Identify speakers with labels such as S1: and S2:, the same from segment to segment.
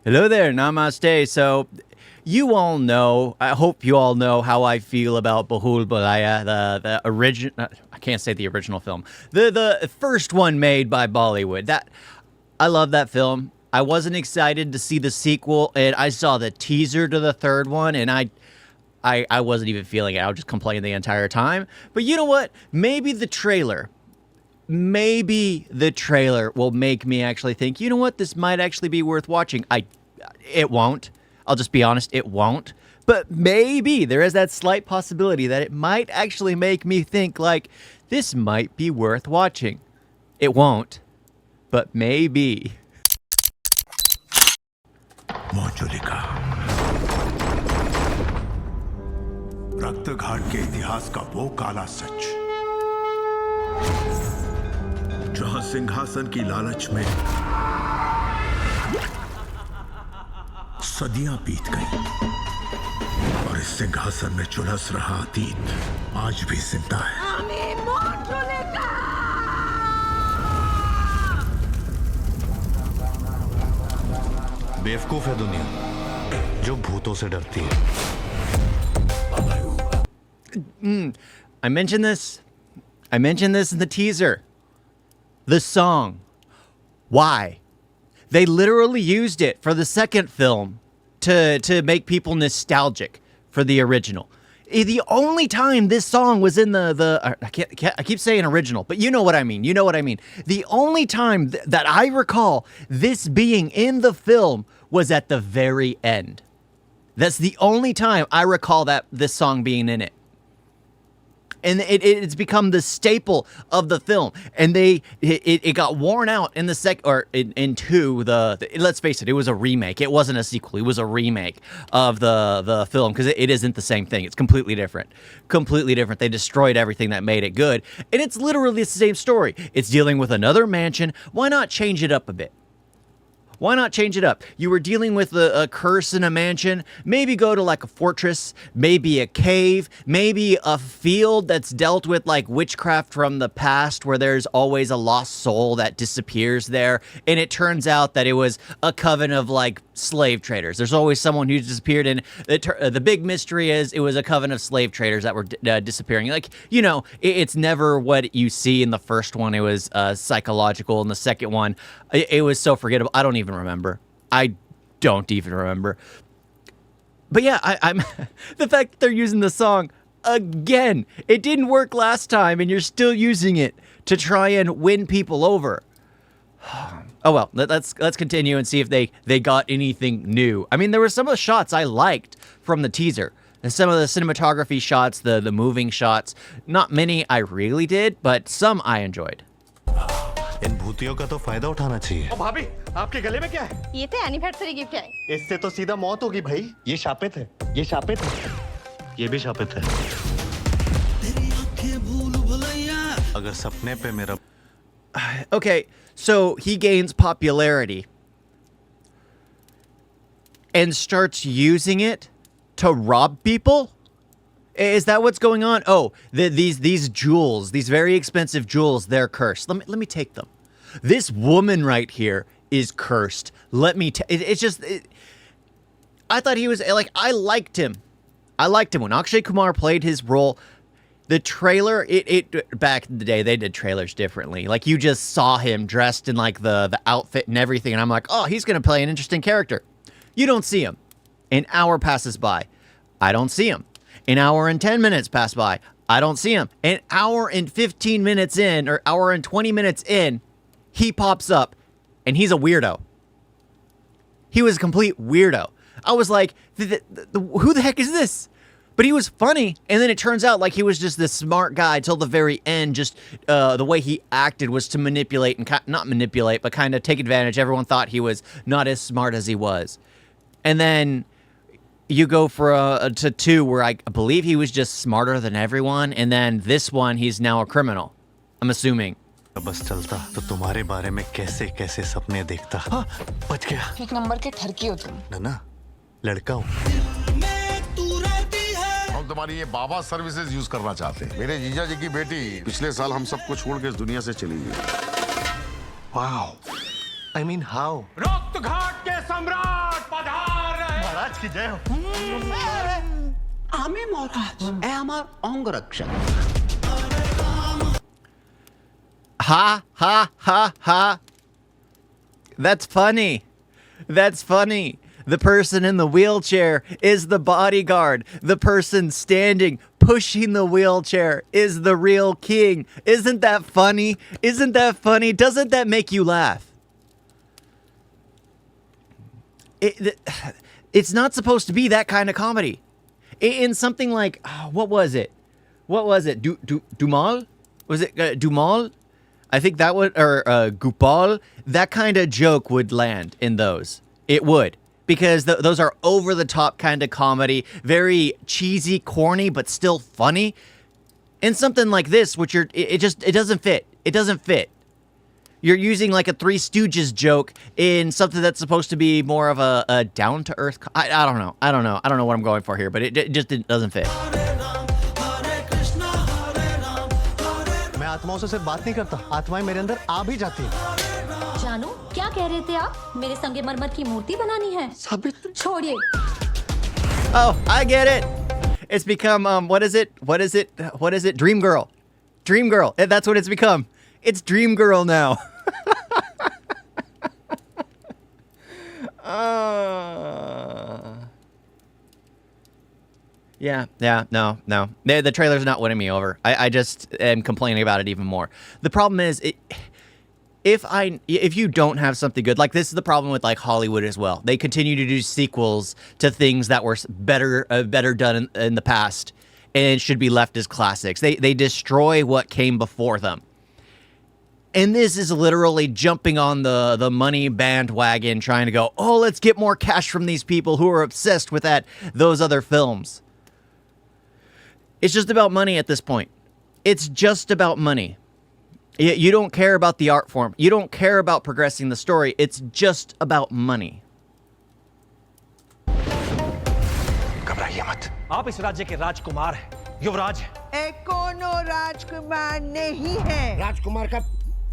S1: Hello there, namaste. So, you all know, I hope you all know how I feel about Bhool Bhulaiyaa, the original, I can't say the original film, the first one made by Bollywood. I love that film. I wasn't excited to see the sequel, and I saw the teaser to the third one, and I wasn't even feeling it. I was just complaining the entire time. But you know what? Maybe the trailer will make me actually think, you know what, this might actually be worth watching. It won't. I'll just be honest, it won't. But maybe there is that slight possibility that it might actually make me think, like, this might be worth watching. It won't, but maybe.
S2: रक्तघाट के इतिहास का वो काला सच जहां सिंहासन की लालच में सदियां बीत गई और इस सिंहासन में झुलस रहा अतीत आज भी जिंदा है।
S3: बेवकूफ है दुनिया जो भूतों से डरती है।
S1: I mentioned this in the teaser. The song. Why? They literally used it for the second film to make people nostalgic for the original. The only time this song was in I keep saying original, but you know what I mean. You know what I mean. The only time that I recall this being in the film was at the very end. That's the only time I recall that this song being in it. And it's become the staple of the film. And it got worn out in let's face it was a remake. It wasn't a sequel. It was a remake of the film because it isn't the same thing. It's completely different. Completely different. They destroyed everything that made it good. And it's literally the same story. It's dealing with another mansion. Why not change it up a bit? Why not change it up? You were dealing with a curse in a mansion. Maybe go to like a fortress, maybe a cave, maybe a field that's dealt with like witchcraft from the past where there's always a lost soul that disappears there. And it turns out that it was a coven of like slave traders. There's always someone who disappeared, and the big mystery is it was a coven of slave traders that were disappearing. Like, you know, it's never what you see in the first one. It was psychological. In the second one, it was so forgettable. I don't even remember. I don't even remember. But yeah, I'm the fact that they're using the song again. It didn't work last time, and you're still using it to try and win people over. Oh well, let's continue and see if they got anything new. I mean, there were some of the shots I liked from the teaser. And some of the cinematography shots, the moving shots. Not many I really did, but some I enjoyed.
S3: इन भूतियों का तो फायदा उठाना चाहिए।
S4: ओ भाभी, आपके गले में क्या है?
S5: ये तो एनिवर्सरी गिफ्ट है।
S4: इससे तो सीधा मौत होगी भाई। ये शापित है। ये शापित है।
S3: ये भी शापित है। अगर सपने पे मेरा
S1: Okay, so he gains popularity and starts using it to rob people? Is that what's going on? Oh, these jewels, these very expensive jewels, they're cursed. Let me take them. This woman right here is cursed. I thought he was, like, I liked him. I liked him when Akshay Kumar played his role. The trailer, back in the day, they did trailers differently. Like, you just saw him dressed in, like, the outfit and everything, and I'm like, oh, he's going to play an interesting character. You don't see him. An hour passes by. I don't see him. An hour and 10 minutes pass by. I don't see him. An hour and 15 minutes in, or hour and 20 minutes in, he pops up, and he's a weirdo. He was a complete weirdo. I was like, who the heck is this? But he was funny, and then it turns out like he was just this smart guy till the very end. Just the way he acted was to manipulate and not manipulate, but kind of take advantage. Everyone thought he was not as smart as he was. And then you go to 2 where I believe he was just smarter than everyone, and then this one he's now a criminal. I'm assuming.
S3: बस चलता तो तुम्हारे बारे में कैसे कैसे सपने देखता। हाँ, बच गया।
S5: एक नंबर के ठरकी हो तुम।
S3: ना लड़का हूँ।
S6: हम तुम्हारी ये बाबा सर्विसेज यूज करना चाहते हैं। मेरे जीजा जी की बेटी पिछले साल हम सबको छोड़ के इस दुनिया से चली गई।
S3: Wow, I mean how?
S4: रक्तघाट के सम्राट की जय हो।
S7: আমি মহারাজ এ আমার অঙ্গরক্ষক
S1: Ha, ha, ha, ha. That's funny. That's funny. The person in the wheelchair is the bodyguard. The person standing, pushing the wheelchair is the real king. Isn't that funny? Isn't that funny? Doesn't that make you laugh? It's not supposed to be that kind of comedy. In something like, what was it? What was it? Dumal? Was it Dumal? I think that would, or Gupal, that kind of joke would land in those. It would. Because those are over-the-top kind of comedy, very cheesy, corny, but still funny. And something like this, which it doesn't fit. It doesn't fit. You're using like a Three Stooges joke in something that's supposed to be more of a down-to-earth. I don't know. I don't know. I don't know what I'm going for here, but it just doesn't fit.
S3: मैं आत्माओं से सिर्फ बात नहीं करता, आत्माएं मेरे अंदर आ भी जाती हैं।
S8: जानू क्या कह रहे थे आप? मेरे संगमरमर की मूर्ति बनानी है? छोड़िए।
S1: Oh, I get it. It's become what is it? Dream Girl. Dream Girl. That's what it's become. It's Dream Girl now. Yeah, no. The trailer's not winning me over. I just am complaining about it even more. The problem is, if you don't have something good, like this is the problem with like Hollywood as well. They continue to do sequels to things that were better done in the past, and should be left as classics. They destroy what came before them. And this is literally jumping on the money bandwagon, trying to go, oh, let's get more cash from these people who are obsessed with those other films. It's just about money at this point. It's just about money. You don't care about the art form. You don't care about progressing the story. It's just about money.
S3: घबराइए मत।
S9: आप इस राज्य के राजकुमार हैं, युवराज हैं।
S7: কোনো রাজকুমার नहीं है
S6: राजकुमार का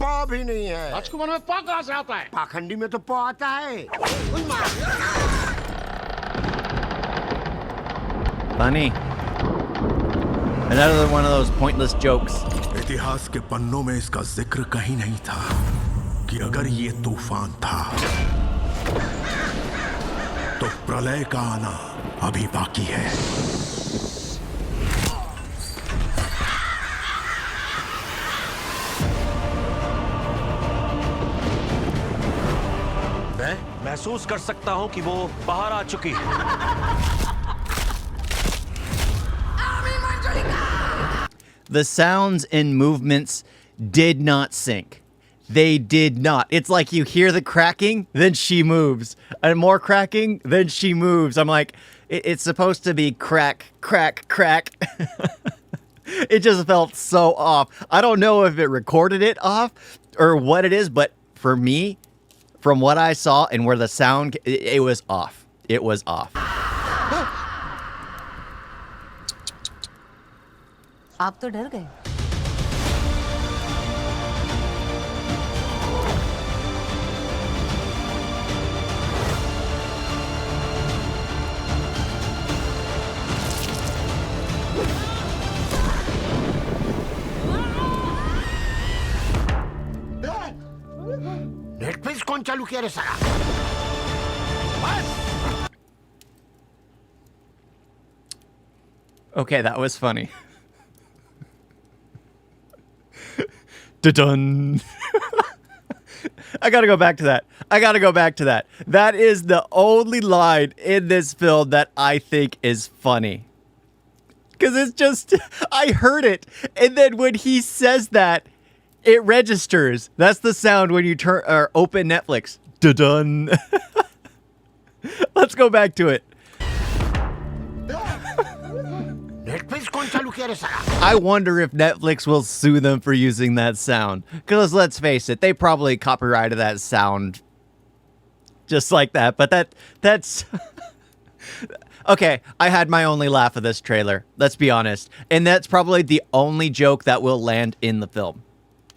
S6: पा भी नहीं है। राजकुमार में पा कहाँ से आता है? पाखंडी में तो पा आता है।
S1: Funny. Another one of those pointless jokes.
S2: इतिहास के पन्नों में इसका जिक्र कहीं नहीं था कि अगर ये तूफान था तो प्रलय का आना अभी बाकी है।
S9: मैं महसूस कर सकता हूं कि वो बाहर आ चुकी है।
S1: The sounds and movements did not sync. They did not. It's like you hear the cracking, then she moves. And more cracking, then she moves. I'm like, it's supposed to be crack, crack, crack. It just felt so off. I don't know if it recorded it off or what it is, but for me, from what I saw and where the sound, it was off. It was off.
S8: आप तो डर गए।
S6: Netflix कौन चालू किया रे साला?
S1: Okay, that was funny. Dun. I gotta go back to that. That is the only line in this film that I think is funny. Because it's just, I heard it. And then when he says that, it registers. That's the sound when you turn or open Netflix. Dun. Let's go back to it. I wonder if Netflix will sue them for using that sound. Because let's face it, they probably copyrighted that sound just like that. But that's... Okay, I had my only laugh of this trailer. Let's be honest. And that's probably the only joke that will land in the film.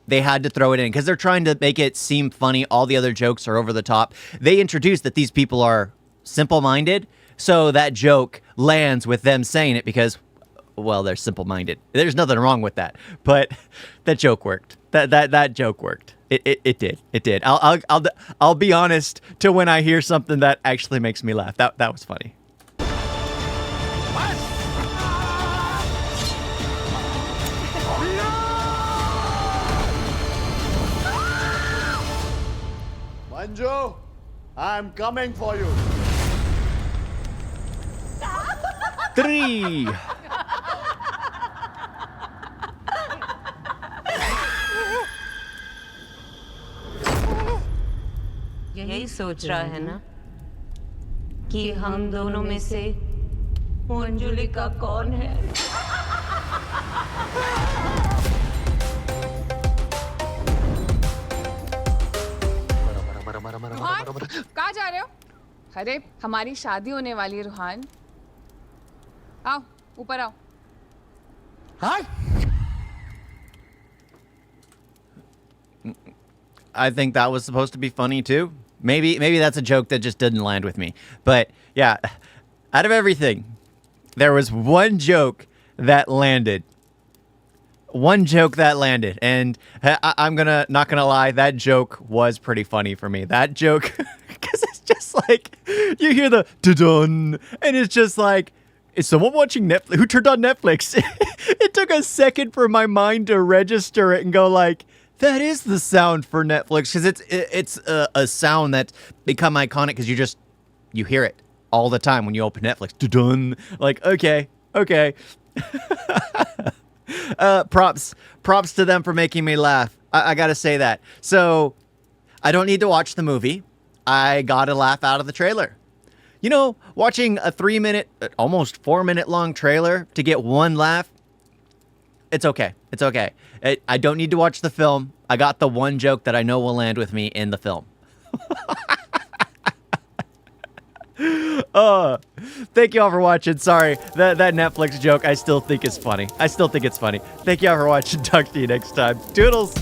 S1: They had to throw it in because they're trying to make it seem funny. All the other jokes are over the top. They introduced that these people are simple-minded. So that joke lands with them saying it because, well, they're simple-minded. There's nothing wrong with that. But that joke worked. That joke worked. It did. I'll be honest to when I hear something that actually makes me laugh. That was funny.
S10: Manju, I'm coming for you.
S1: 3.
S11: यही सोच रहा है ना कि हम दोनों में से मंजुली का कौन है?
S12: कहाँ जा रहे हो? अरे हमारी शादी होने वाली है रुहान। आओ ऊपर आओ।
S1: I think that was supposed to be funny too. Maybe that's a joke that just didn't land with me. But yeah, out of everything, there was one joke that landed. One joke that landed, and I'm not gonna lie, that joke was pretty funny for me. That joke, because it's just like you hear the da-dun, and it's just like, is someone watching Netflix? Who turned on Netflix? It took a second for my mind to register it and go like, that is the sound for Netflix, because it's a sound that's become iconic because you hear it all the time when you open Netflix. Da-dun. Like, okay. Props to them for making me laugh. I gotta say that. So, I don't need to watch the movie. I got a laugh out of the trailer. You know, watching a 3-minute, almost 4-minute long trailer to get one laugh, it's okay. It's okay. I don't need to watch the film. I got the one joke that I know will land with me in the film. Thank you all for watching. Sorry, that Netflix joke I still think is funny. I still think it's funny. Thank you all for watching. Talk to you next time. Toodles!